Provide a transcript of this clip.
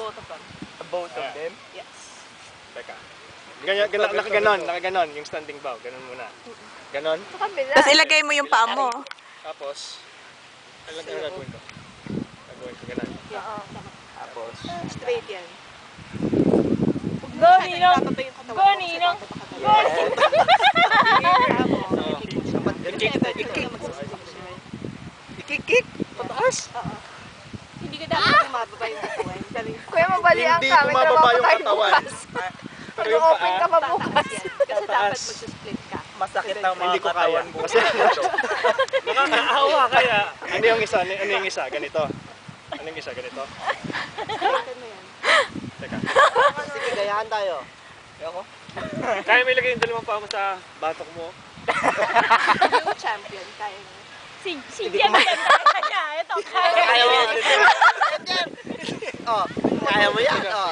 both of them. Both of them? Yes. Teka. Nakaganon, yung standing bow. Ganon muna. Ganon. Tapos ilagay mo yung paa mo. Tapos, ano gagawin ko? Gagawin ko ganon. Tapos, Straight yan. Go, Ninong! Go, Ninong! Go! Ikik! Pataas! Hindi ka dapat bumababa yung katawan. Kuya, mabali ang Hindi kami. bumababa yung Trabaho tayo katawan. bukas. Pero yung Mag-open ka paa, pa bukas. Kasi dapat mag-split ka. Masakit ang hindi mga ko kaya. katawan mo. Kasi Nakakaawa kaya. ano yung isa? Ano yung isa? Ganito. Ano yung isa? Ganito. Splitan mo yan. Teka. Sige, gayahan tayo. Ayoko. Kaya may lagay yung dalawang paa mo sa batok mo. Yung champion, kaya mo. Si Jem kanya. Ito, kaya. Kaya mo. Oh, kaya mo yan. Oh.